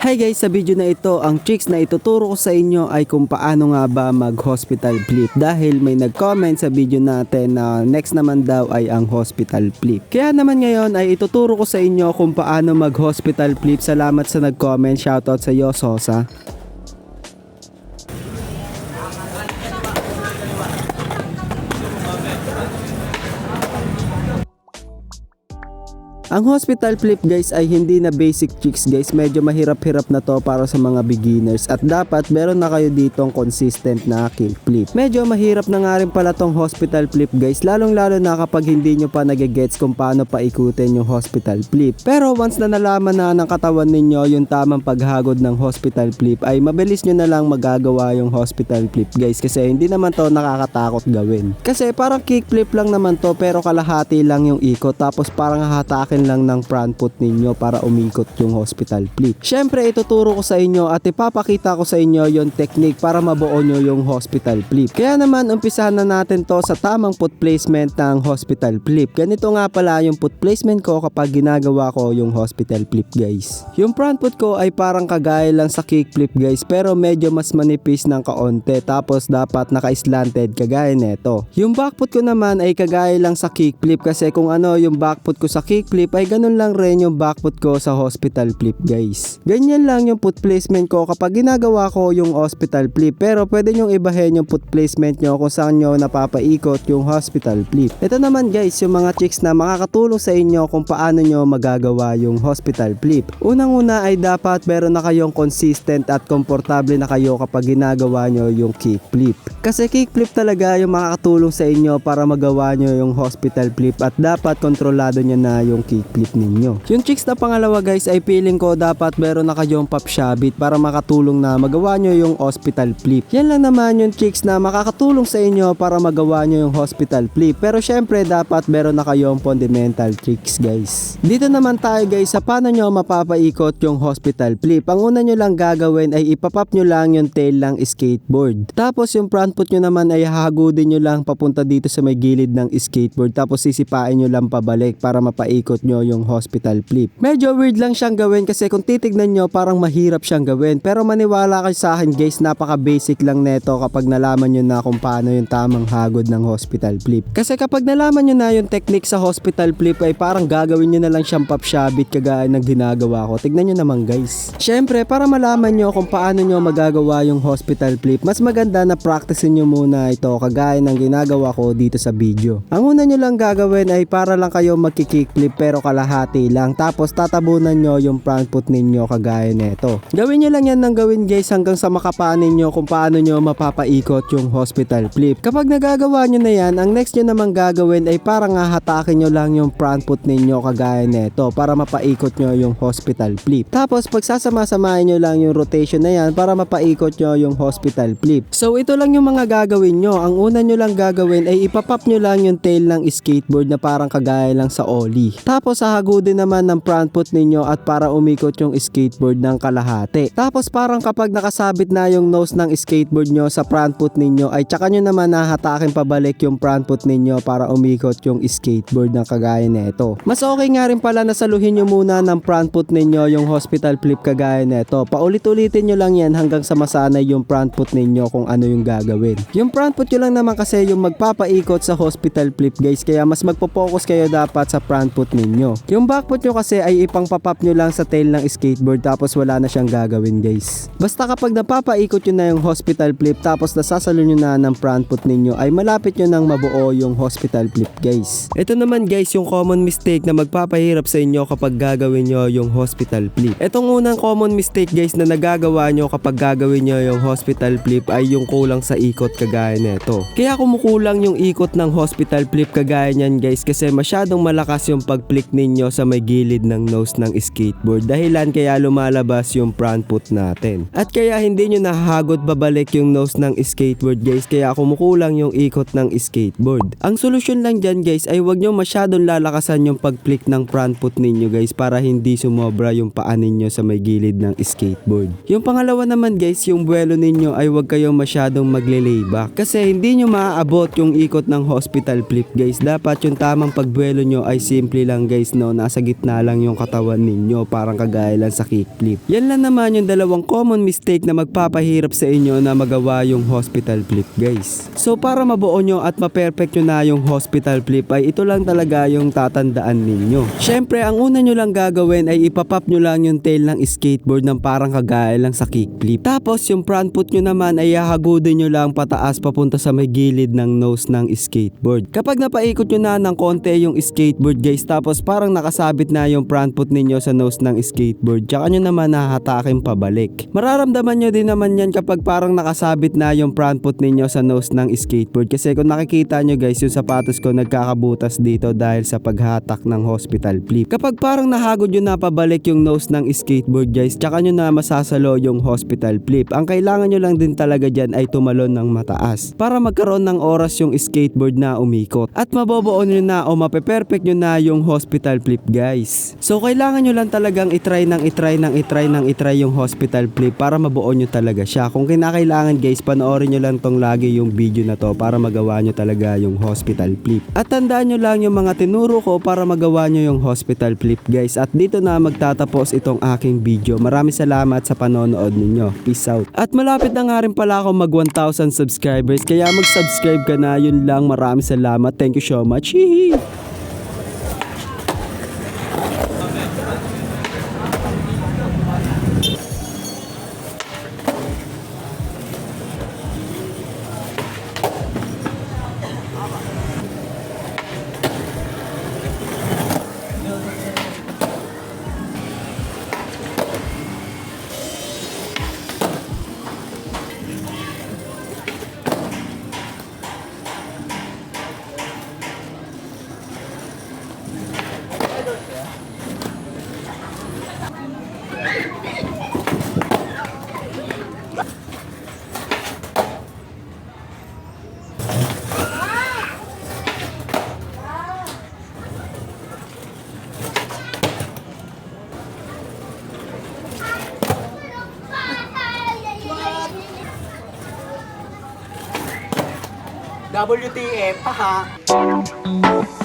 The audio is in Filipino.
Hi guys, sa video na ito, ang tricks na ituturo ko sa inyo ay kung paano nga ba mag-hospital flip dahil may nag-comment sa video natin na next naman daw ay ang hospital flip. Kaya naman ngayon ay ituturo ko sa inyo kung paano mag-hospital flip. Salamat sa nag-comment, shoutout sa iyo Sosa. Ang hospital flip guys ay hindi na basic tricks guys, medyo mahirap-hirap na to para sa mga beginners at dapat meron na kayo ditong consistent na kick flip. Medyo mahirap na nga rin pala tong hospital flip guys, lalong-lalo na kapag hindi nyo pa nagigets kung paano paikutin yung hospital flip. Pero once na nalaman na ng katawan ninyo yung tamang paghagod ng hospital flip ay mabilis nyo na lang magagawa yung hospital flip guys, kasi hindi naman to nakakatakot gawin. Kasi parang kick flip lang naman to pero kalahati lang yung ikot, tapos parang hahatakin lang ng front foot ninyo para umikot yung hospital flip. Syempre ituturo ko sa inyo at ipapakita ko sa inyo yung technique para mabuo nyo yung hospital flip. Kaya naman umpisahan na natin to sa tamang foot placement ng hospital flip. Ganito nga pala yung foot placement ko kapag ginagawa ko yung hospital flip guys. Yung front foot ko ay parang kagaya lang sa kick flip guys, pero medyo mas manipis ng kaonte, tapos dapat naka-slanted kagaya neto. Yung back foot ko naman ay kagaya lang sa kick flip, kasi kung ano yung back foot ko sa kick flip ay ganun lang rin yung back foot ko sa hospital flip guys. Ganyan lang yung foot placement ko kapag ginagawa ko yung hospital flip, pero pwede nyong ibahin yung foot placement nyo kung saan nyo napapaikot yung hospital flip. Ito naman guys yung mga tricks na makakatulong sa inyo kung paano nyo magagawa yung hospital flip. Unang-una ay dapat meron na kayong consistent at komportable na kayo kapag ginagawa nyo yung kick flip. Kasi kick flip talaga yung makakatulong sa inyo para magawa nyo yung hospital flip at dapat kontrolado nyo na yung kick flip ninyo. Yung tricks na pangalawa guys ay feeling ko dapat meron na kayong pop shabit para makatulong na magawa nyo yung hospital flip. Yan lang naman yung tricks na makakatulong sa inyo para magawa nyo yung hospital flip, pero syempre dapat meron na kayong fundamental tricks guys. Dito naman tayo guys sa paano nyo mapapaikot yung hospital flip. Ang una nyo lang gagawin ay ipapop nyo lang yung tail ng skateboard, tapos yung front foot nyo naman ay hahagudin nyo lang papunta dito sa may gilid ng skateboard, tapos sisipain nyo lang pabalik para mapaikot nyo yung hospital flip. Medyo weird lang siyang gawin kasi kung titignan nyo parang mahirap siyang gawin, pero maniwala kayo sa akin guys, napaka basic lang neto kapag nalaman nyo na kung paano yung tamang hagod ng hospital flip. Kasi kapag nalaman nyo na yung technique sa hospital flip ay parang gagawin nyo na lang siyang pop shabit kagaya ng ginagawa ko. Tignan nyo naman guys. Syempre para malaman nyo kung paano nyo magagawa yung hospital flip, mas maganda na practicein nyo muna ito kagaya ng ginagawa ko dito sa video. Ang una nyo lang gagawin ay para lang kayo magki-kick flip pero kalahati lang, tapos tatabunan nyo yung front foot ninyo kagaya neto. Gawin nyo lang yan ng gawin guys hanggang sa makapanin nyo kung paano nyo mapapaikot yung hospital flip. Kapag nagagawa nyo na yan, ang next nyo naman gagawin ay parang hahatakin nyo lang yung front foot ninyo kagaya neto para mapaikot nyo yung hospital flip. Tapos pagsasama-samahin nyo lang yung rotation na yan para mapaikot nyo yung hospital flip. So ito lang yung mga gagawin nyo. Ang una nyo lang gagawin ay ipapop nyo lang yung tail ng skateboard na parang kagaya lang sa ollie. Tapos hahagudin naman ng front foot ninyo at para umikot yung skateboard ng kalahati. Tapos parang kapag nakasabit na yung nose ng skateboard nyo sa front foot ninyo ay tsaka nyo naman nahatakin pabalik yung front foot ninyo para umikot yung skateboard ng kagaya neto. Mas okay nga rin pala na saluhin nyo muna ng front foot ninyo yung hospital flip kagaya neto. Paulit-ulitin nyo lang yan hanggang sa masanay yung front foot ninyo kung ano yung gagawin. Yung front foot nyo lang naman kasi yung magpapaikot sa hospital flip guys, kaya mas magpo-focus kayo dapat sa front foot ninyo. Yung back foot nyo kasi ay ipang papap nyo lang sa tail ng skateboard tapos wala na siyang gagawin guys. Basta kapag napapaikot nyo na yung hospital flip tapos nasasalo nyo na ng front foot ninyo ay malapit nyo nang mabuo yung hospital flip guys. Ito naman guys yung common mistake na magpapahirap sa inyo kapag gagawin nyo yung hospital flip. Itong unang common mistake guys na nagagawa nyo kapag gagawin nyo yung hospital flip ay yung kulang sa ikot kagaya neto. Kaya kumukulang yung ikot ng hospital flip kagaya nyan guys kasi masyadong malakas yung pag-flick ninyo sa may gilid ng nose ng skateboard, dahilan kaya lumalabas yung front foot natin. At kaya hindi nyo nahahagod babalik yung nose ng skateboard guys, kaya kumukulang yung ikot ng skateboard. Ang solusyon lang dyan guys ay wag nyo masyadong lalakasan yung pag-flick ng front foot ninyo guys para hindi sumobra yung paa ninyo sa may gilid ng skateboard. Yung pangalawa naman guys, yung buwelo ninyo ay wag kayong masyadong magle-layback kasi hindi nyo maaabot yung ikot ng hospital flip guys. Dapat yung tamang pagbuwelo nyo ay simple lang guys, no, nasa gitna lang yung katawan ninyo, parang kagaya lang sa kickflip. Yan lang naman yung dalawang common mistake na magpapahirap sa inyo na magawa yung hospital flip guys. So para mabuo nyo at ma-perfect nyo na yung hospital flip ay ito lang talaga yung tatandaan ninyo. Syempre ang una nyo lang gagawin ay ipapop nyo lang yung tail ng skateboard ng parang kagaya lang sa kickflip. Tapos yung front foot nyo naman ay hahagudin nyo lang pataas papunta sa may gilid ng nose ng skateboard. Kapag napaikot nyo na ng konti yung skateboard guys, tapos parang nakasabit na yung front foot ninyo sa nose ng skateboard, tsaka nyo naman hahatakin pabalik. Mararamdaman nyo din naman yan kapag parang nakasabit na yung front foot ninyo sa nose ng skateboard, kasi kung nakikita nyo guys, yung sapatos ko nagkakabutas dito dahil sa paghatak ng hospital flip. Kapag parang nahagod nyo na pabalik yung nose ng skateboard guys, tsaka nyo na masasalo yung hospital flip. Ang kailangan nyo lang din talaga dyan ay tumalon ng mataas para magkaroon ng oras yung skateboard na umikot at mabobuo nyo na o mape-perfect nyo na yung hospital flip guys. So kailangan nyo lang talagang itry yung hospital flip para mabuo nyo talaga siya. Kung kinakailangan guys, panoorin nyo lang tong lagi yung video na to para magawa nyo talaga yung hospital flip. At tandaan nyo lang yung mga tinuro ko para magawa nyo yung hospital flip guys. At dito na magtatapos itong aking video. Maraming salamat sa panonood ninyo. Peace out. At malapit na nga rin pala ako mag 1,000 subscribers, kaya mag-subscribe ka na. Yun lang, maraming salamat. Thank you so much. Hihi. WTF, haha.